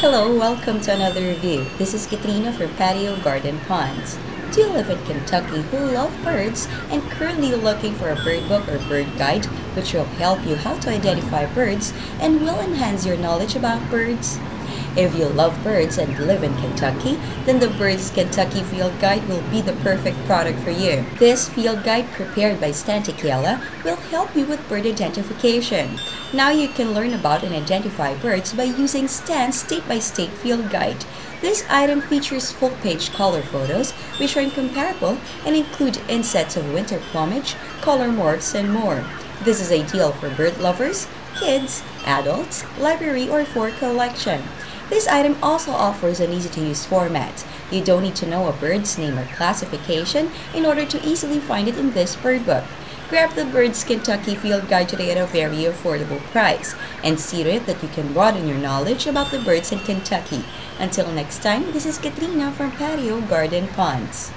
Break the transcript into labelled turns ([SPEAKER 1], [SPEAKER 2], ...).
[SPEAKER 1] Hello, welcome to another review. This is Katrina for Patio Garden Ponds. Do you live in Kentucky who love birds and currently looking for a bird book or bird guide which will help you how to identify birds and will enhance your knowledge about birds? If you love birds and live in Kentucky, then the Birds Kentucky Field Guide will be the perfect product for you. This field guide prepared by Stan Tequila will help you with bird identification. Now you can learn about and identify birds by using Stan's state-by-state field guide. This item features full-page color photos which are incomparable and include insets of winter plumage, color morphs, and more. This is ideal for bird lovers, kids, adults, library, or for collection. This item also offers an easy-to-use format. You don't need to know a bird's name or classification in order to easily find it in this bird book. Grab the Birds Kentucky Field Guide today at a very affordable price and see to it that you can broaden your knowledge about the birds in Kentucky. Until next time, this is Katrina from Patio Garden Ponds.